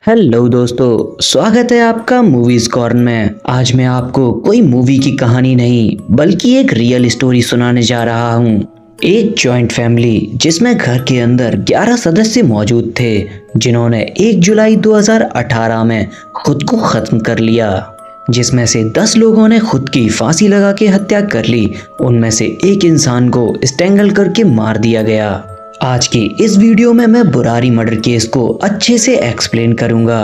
Hello दोस्तों, स्वागत है आपका मूवीज कॉर्नर में। आज मैं आपको कोई मूवी की कहानी नहीं बल्कि एक रियल स्टोरी सुनाने जा रहा हूँ। एक जॉइंट फैमिली जिसमें घर के अंदर 11 सदस्य मौजूद थे, जिन्होंने 1 जुलाई 2018 में खुद को खत्म कर लिया। जिसमें से 10 लोगों ने खुद की फांसी लगा के हत्या कर ली। उनमें से एक इंसान को स्ट्रैंगल करके मार दिया गया। आज की इस वीडियो में मैं बुरारी मर्डर केस को अच्छे से एक्सप्लेन करूंगा,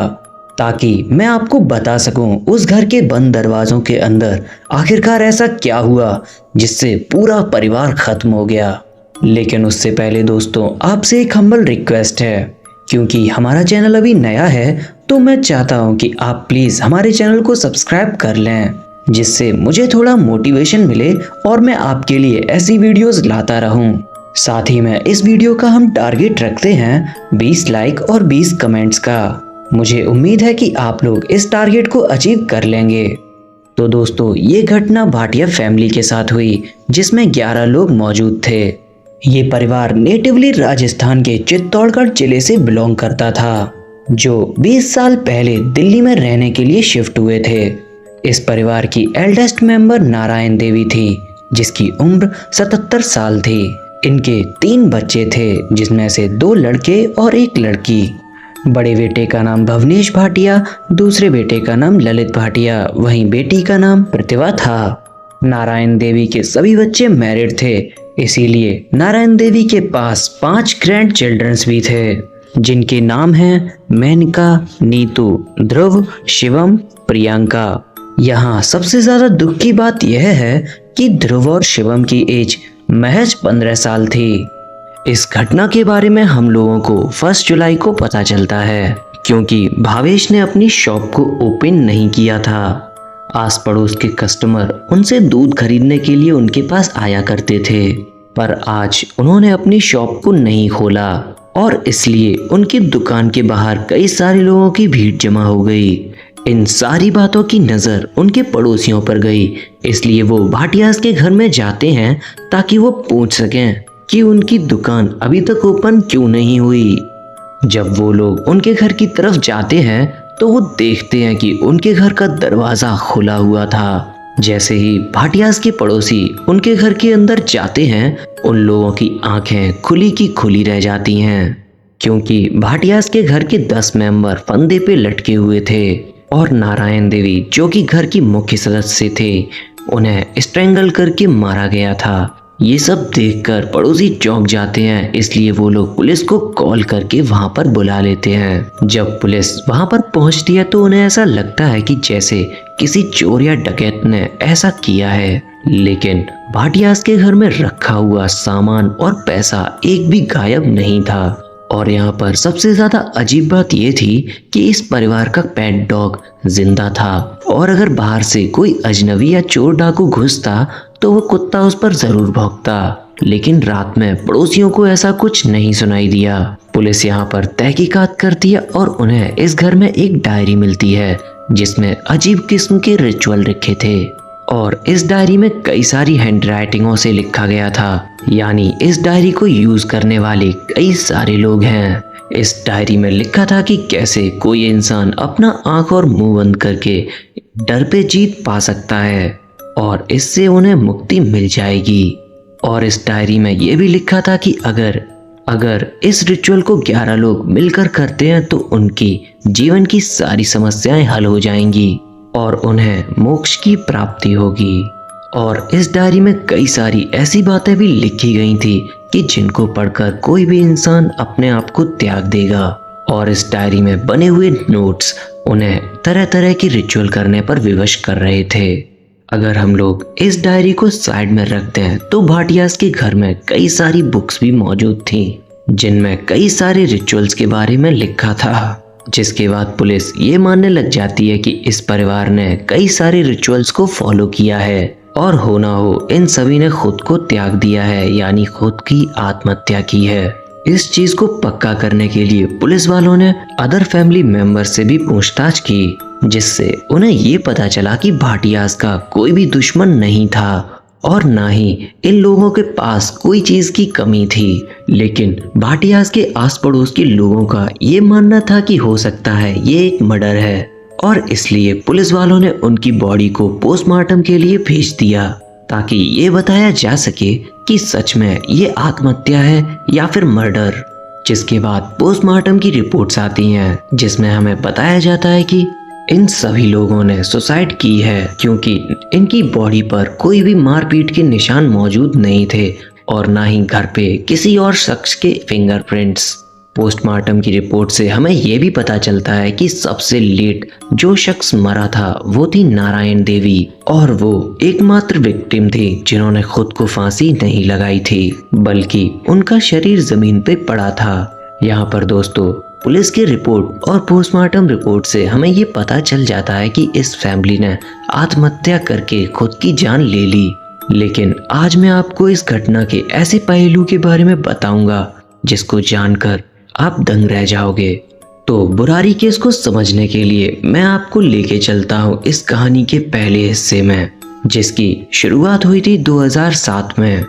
ताकि मैं आपको बता सकूं उस घर के बंद दरवाजों के अंदर आखिरकार ऐसा क्या हुआ जिससे पूरा परिवार खत्म हो गया। लेकिन उससे पहले दोस्तों, आपसे एक हम्बल रिक्वेस्ट है। क्योंकि हमारा चैनल अभी नया है, तो मैं चाहता हूं कि आप प्लीज हमारे चैनल को सब्सक्राइब कर लें, जिससे मुझे थोड़ा मोटिवेशन मिले और मैं आपके लिए ऐसी वीडियोस लाता रहूं। साथ ही में इस वीडियो का हम टारगेट रखते हैं 20 लाइक और 20 कमेंट्स का। मुझे उम्मीद है कि आप लोग इस टारगेट को अचीव कर लेंगे। तो दोस्तों, ये घटना भाटिया फैमिली के साथ हुई, जिसमें 11 लोग मौजूद थे। ये परिवार नेटिवली राजस्थान के चित्तौड़गढ़ जिले से बिलोंग करता था, जो 20 साल पहले दिल्ली में रहने के लिए शिफ्ट हुए थे। इस परिवार की एल्डेस्ट मेंबर नारायण देवी थी, जिसकी उम्र 77 साल थी। इनके 3 बच्चे थे, जिसमें से 2 लड़के और 1 लड़की। बड़े बेटे का नाम भवनेश भाटिया, दूसरे बेटे का नाम ललित भाटिया, वहीं बेटी का नाम प्रतिभा था। नारायण देवी के सभी बच्चे मैरिड थे, इसीलिए नारायण देवी के पास 5 ग्रैंड चिल्ड्रंस भी थे, जिनके नाम हैं मेनका, नीतू, ध्रुव, शिवम, प्रियंका। यहाँ सबसे ज्यादा दुख की बात यह है कि ध्रुव और शिवम की एज महज 15 साल थी। इस घटना के बारे में हम लोगों को 1 जुलाई को पता चलता है, क्योंकि भावेश ने अपनी शॉप को ओपन नहीं किया था। आस पड़ोस के कस्टमर उनसे दूध खरीदने के लिए उनके पास आया करते थे, पर आज उन्होंने अपनी शॉप को नहीं खोला और इसलिए उनकी दुकान के बाहर कई सारे लोगों की भीड़ जमा हो गई। इन सारी बातों की नज़र उनके पड़ोसियों पर गई, इसलिए वो भाटियास के घर में जाते हैं ताकि वो पूछ सकें कि उनकी दुकान अभी तक ओपन क्यों नहीं हुई। जब वो लोग उनके घर की तरफ जाते हैं तो वो देखते हैं कि उनके घर का दरवाज़ा खुला हुआ था। जैसे ही भाटियास के पड़ोसी उनके घर के अंदर जाते हैं, उन लोगों की आंखें खुली की खुली रह जाती हैं, क्योंकि भाटियास के घर के 10 मेंबर फंदे पे लटके हुए थे और नारायण देवी, जो कि घर की मुख्य सदस्य थे, उन्हें स्ट्रैंगल करके मारा गया था। ये सब देखकर पड़ोसी चौंक जाते हैं, इसलिए वो लोग पुलिस को कॉल करके वहां पर बुला लेते हैं। जब पुलिस वहां पर पहुंचती है तो उन्हें ऐसा लगता है कि जैसे किसी चोर या डकैत ने ऐसा किया है, लेकिन भाटियास के घर में रखा हुआ सामान और पैसा एक भी गायब नहीं था। और यहाँ पर सबसे ज्यादा अजीब बात यह थी कि इस परिवार का पेट डॉग जिंदा था, और अगर बाहर से कोई अजनबी या चोर डाकू घुसता तो वो कुत्ता उस पर जरूर भौंकता। लेकिन रात में पड़ोसियों को ऐसा कुछ नहीं सुनाई दिया। पुलिस यहाँ पर तहकीकात करती है और उन्हें इस घर में एक डायरी मिलती है, जिसमें अजीब किस्म के रिचुअल लिखे थे, और इस डायरी में कई सारी हैंडराइटिंगों से लिखा गया था। यानी इस डायरी को यूज करने वाले कई सारे लोग हैं। इस डायरी में लिखा था कि कैसे कोई इंसान अपना आंख और मुंह बंद करके डर पे जीत पा सकता है और इससे उन्हें मुक्ति मिल जाएगी। और इस डायरी में यह भी लिखा था कि अगर इस रिचुअल को 11 लोग मिलकर करते हैं तो उनकी जीवन की सारी समस्याएं हल हो जाएंगी और उन्हें मोक्ष की प्राप्ति होगी। और इस डायरी में कई सारी ऐसी बातें भी लिखी गई थी कि जिनको पढ़कर कोई भी इंसान अपने आप को त्याग देगा। और इस डायरी में बने हुए नोट्स उन्हें तरह तरह की रिचुअल करने पर विवश कर रहे थे। अगर हम लोग इस डायरी को साइड में रखते हैं तो भाटियास के घर में कई सारी बुक्स भी मौजूद थी, जिनमें कई सारे रिचुअल्स के बारे में लिखा था। जिसके बाद पुलिस ये मानने लग जाती है कि इस परिवार ने कई सारे रिचुअल्स को फॉलो किया है, और हो ना हो इन सभी ने खुद को त्याग दिया है, यानी खुद की आत्महत्या की है। इस चीज को पक्का करने के लिए पुलिस वालों ने अदर फैमिली मेंबर से भी पूछताछ की, जिससे उन्हें ये पता चला कि भाटियास का कोई भी दुश्मन नहीं था और ना ही इन लोगों के पास कोई चीज की कमी थी। लेकिन भाटियाज के आस पड़ोस के लोगों का ये मानना था कि हो सकता है ये एक मर्डर है, और इसलिए पुलिस वालों ने उनकी बॉडी को पोस्टमार्टम के लिए भेज दिया ताकि ये बताया जा सके कि सच में ये आत्महत्या है या फिर मर्डर। जिसके बाद पोस्टमार्टम की रिपोर्ट्स आती हैं जिसमें हमें बताया जाता है कि इन सभी लोगों ने सुसाइड की है क्योंकि इनकी बॉडी पर कोई भी मारपीट के निशान मौजूद नहीं थे और ना ही घर पे किसी और शख्स के फिंगरप्रिंट्स। पोस्टमार्टम की रिपोर्ट से हमें यह भी पता चलता है कि सबसे लेट जो शख्स मरा था वो थी नारायण देवी, और वो एकमात्र विक्टिम थी जिन्होंने खुद को फांसी नहीं लगाई थी बल्कि उनका शरीर जमीन पे पड़ा था। यहाँ पर दोस्तों पुलिस की रिपोर्ट और पोस्टमार्टम रिपोर्ट से हमें ये पता चल जाता है कि इस फैमिली ने आत्महत्या करके खुद की जान ले ली। लेकिन आज मैं आपको इस घटना के ऐसे पहलू के बारे में बताऊंगा जिसको जानकर आप दंग रह जाओगे। तो बुरारी केस को समझने के लिए मैं आपको लेके चलता हूँ इस कहानी के पहले हिस्से में, जिसकी शुरुआत हुई थी 2007 में।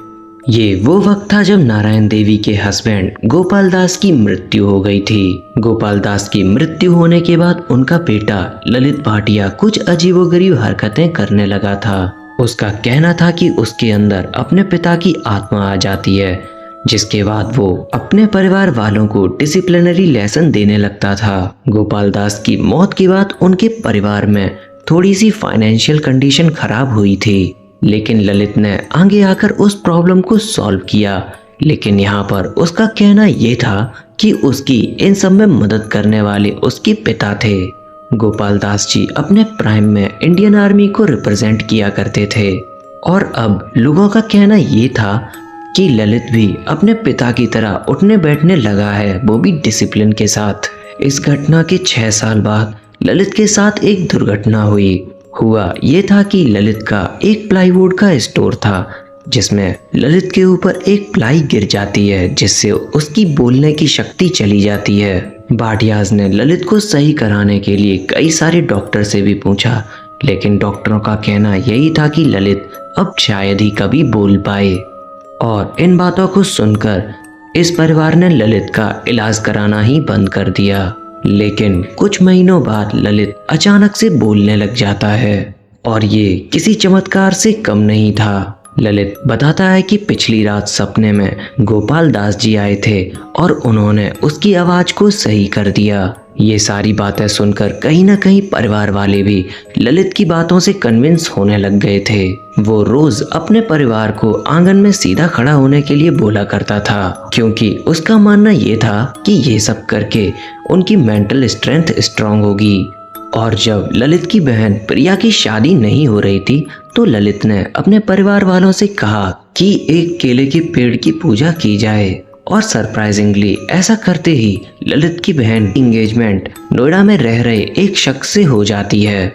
ये वो वक्त था जब नारायण देवी के हस्बैंड गोपाल दास की मृत्यु हो गई थी। गोपाल दास की मृत्यु होने के बाद उनका बेटा ललित भाटिया कुछ अजीबोगरीब हरकतें करने लगा था। उसका कहना था कि उसके अंदर अपने पिता की आत्मा आ जाती है, जिसके बाद वो अपने परिवार वालों को डिसिप्लिनरी लेसन देने लगता था। गोपाल दास की मौत के बाद उनके परिवार में थोड़ी सी फाइनेंशियल कंडीशन खराब हुई थी, लेकिन ललित ने आगे आकर उस प्रॉब्लम को सॉल्व किया। लेकिन यहाँ पर उसका कहना ये था कि उसकी इन सब में मदद करने वाले उसके पिता थे। गोपाल दास जी अपने प्राइम में इंडियन आर्मी को रिप्रेजेंट किया करते थे, और अब लोगों का कहना ये था कि ललित भी अपने पिता की तरह उठने बैठने लगा है, वो भी डिसिप्लिन के साथ। इस घटना के 6 साल बाद ललित के साथ एक दुर्घटना हुई। हुआ ये था कि ललित का एक प्लाईवुड का स्टोर था जिसमें ललित के ऊपर एक प्लाई गिर जाती है जिससे उसकी बोलने की शक्ति चली जाती है। भाटियाज ने ललित को सही कराने के लिए कई सारे डॉक्टर से भी पूछा, लेकिन डॉक्टरों का कहना यही था कि ललित अब शायद ही कभी बोल पाए। और इन बातों को सुनकर इस परिवार ने ललित का इलाज कराना ही बंद कर दिया। लेकिन कुछ महीनों बाद ललित अचानक से बोलने लग जाता है, और ये किसी चमत्कार से कम नहीं था। ललित बताता है कि पिछली रात सपने में गोपाल दास जी आए थे और उन्होंने उसकी आवाज को सही कर दिया। ये सारी बातें सुनकर कहीं ना कहीं परिवार वाले भी ललित की बातों से कन्विंस होने लग गए थे। वो रोज अपने परिवार को आंगन में सीधा खड़ा होने के लिए बोला करता था, क्योंकि उसका मानना ये था कि ये सब करके उनकी मेंटल स्ट्रेंथ स्ट्रांग होगी। और जब ललित की बहन प्रिया की शादी नहीं हो रही थी तो ललित ने अपने परिवार वालों से कहा कि एक केले के पेड़ की पूजा की जाए, और सरप्राइजिंगली ऐसा करते ही ललित की बहन एंगेजमेंट नोएडा में रह रहे एक शख्स से हो जाती है।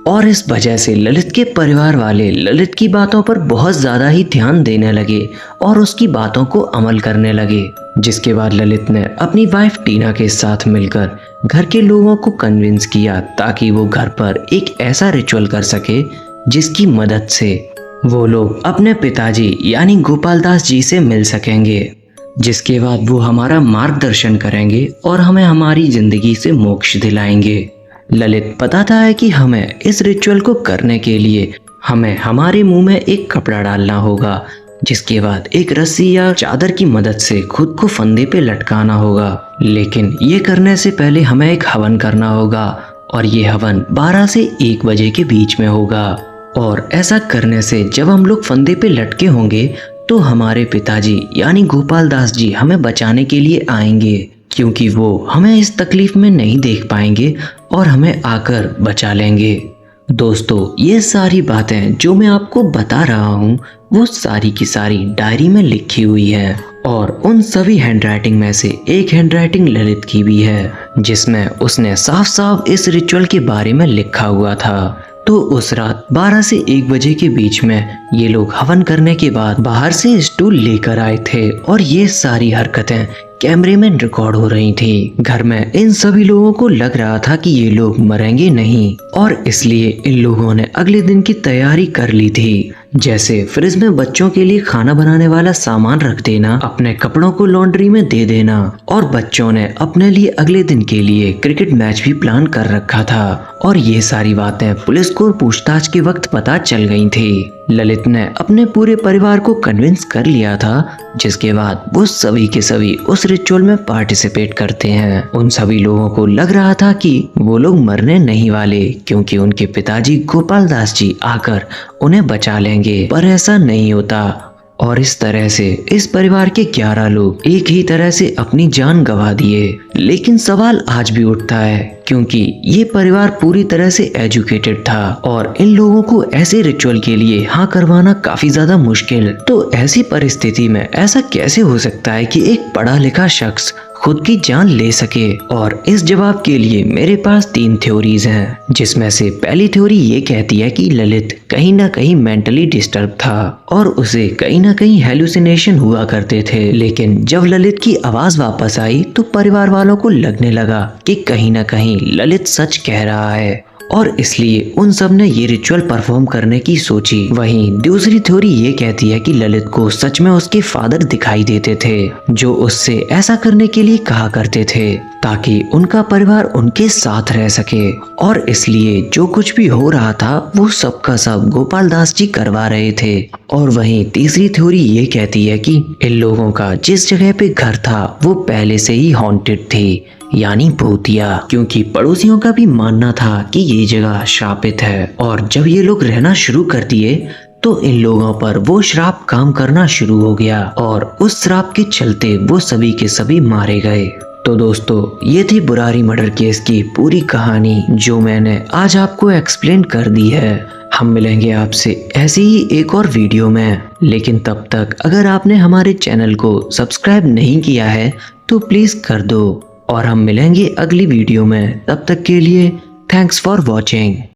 और इस वजह से ललित के परिवार वाले ललित की बातों पर बहुत ज्यादा ही ध्यान देने लगे और उसकी बातों को अमल करने लगे। जिसके बाद ललित ने अपनी वाइफ टीना के साथ मिलकर घर के लोगों को कन्विंस किया ताकि वो घर पर एक ऐसा रिचुअल कर सके जिसकी मदद से वो लोग अपने पिताजी यानी गोपाल दास जी से मिल सकेंगे, जिसके बाद वो हमारा मार्गदर्शन करेंगे और हमें हमारी जिंदगी से मोक्ष दिलाएंगे। ललित बताता है कि हमें इस रिचुअल को करने के लिए हमें हमारे मुंह में एक कपड़ा डालना होगा, जिसके बाद एक रस्सी या चादर की मदद से खुद को फंदे पे लटकाना होगा। लेकिन ये करने से पहले हमें एक हवन करना होगा, और ये हवन 12 से 1 बजे के बीच में होगा। और ऐसा करने से जब हम लोग फंदे पे लटके होंगे तो हमारे पिताजी यानी गोपाल दास जी हमें बचाने के लिए आएंगे, क्योंकि वो हमें इस तकलीफ में नहीं देख पाएंगे और हमें आकर बचा लेंगे। दोस्तों, ये सारी बातें जो मैं आपको बता रहा हूँ वो सारी की सारी डायरी में लिखी हुई है, और उन सभी हैंडराइटिंग में से एक हैंडराइटिंग ललित की भी है जिसमें उसने साफ साफ इस रिचुअल के बारे में लिखा हुआ था। तो उस रात 12 से 1 बजे के बीच में ये लोग हवन करने के बाद बाहर से स्टूल लेकर आए थे, और ये सारी हरकतें कैमरे में रिकॉर्ड हो रही थी। घर में इन सभी लोगों को लग रहा था कि ये लोग मरेंगे नहीं, और इसलिए इन लोगों ने अगले दिन की तैयारी कर ली थी। जैसे फ्रिज में बच्चों के लिए खाना बनाने वाला सामान रख देना, अपने कपड़ों को लॉन्ड्री में दे देना, और बच्चों ने अपने लिए अगले दिन के लिए क्रिकेट मैच भी प्लान कर रखा था। और ये सारी बातें पुलिस को पूछताछ के वक्त पता चल गई थी। ललित ने अपने पूरे परिवार को कन्विंस कर लिया था, जिसके बाद वो सभी के सभी उस रिचुअल में पार्टिसिपेट करते हैं। उन सभी लोगों को लग रहा था कि वो लोग मरने नहीं वाले, क्योंकि उनके पिताजी गोपाल दास जी आकर उन्हें बचा लेंगे, पर ऐसा नहीं होता। और इस तरह से इस परिवार के 11 लोग एक ही तरह से अपनी जान गंवा दिए। लेकिन सवाल आज भी उठता है, क्योंकि ये परिवार पूरी तरह से एजुकेटेड था और इन लोगों को ऐसे रिचुअल के लिए हाँ करवाना काफी ज्यादा मुश्किल। तो ऐसी परिस्थिति में ऐसा कैसे हो सकता है कि एक पढ़ा लिखा शख्स खुद की जान ले सके? और इस जवाब के लिए मेरे पास 3 थ्योरीज हैं, जिसमें से पहली थ्योरी ये कहती है कि ललित कहीं ना कहीं मेंटली डिस्टर्ब था और उसे कहीं ना कहीं हेलुसिनेशन हुआ करते थे। लेकिन जब ललित की आवाज वापस आई तो परिवार वालों को लगने लगा कि कहीं ना कहीं ललित सच कह रहा है, और इसलिए उन सब ने ये रिचुअल परफॉर्म करने की सोची। वहीं दूसरी थ्योरी ये कहती है कि ललित को सच में उसके फादर दिखाई देते थे, जो उससे ऐसा करने के लिए कहा करते थे ताकि उनका परिवार उनके साथ रह सके, और इसलिए जो कुछ भी हो रहा था वो सब का सब गोपाल दास जी करवा रहे थे। और वहीं तीसरी थ्योरी ये कहती है कि इन लोगों का जिस जगह पे घर था वो पहले से ही हॉन्टेड थी, यानी भूतिया, क्योंकि पड़ोसियों का भी मानना था कि ये जगह श्रापित है। और जब ये लोग रहना शुरू कर दिए तो इन लोगों पर वो श्राप काम करना शुरू हो गया, और उस श्राप के चलते वो सभी के सभी मारे गए। तो दोस्तों, ये थी बुरारी मर्डर केस की पूरी कहानी, जो मैंने आज आपको एक्सप्लेन कर दी है। हम मिलेंगे आपसे ऐसी ही एक और वीडियो में, लेकिन तब तक अगर आपने हमारे चैनल को सब्सक्राइब नहीं किया है तो प्लीज कर दो, और हम मिलेंगे अगली वीडियो में। तब तक के लिए थैंक्स फॉर वॉचिंग।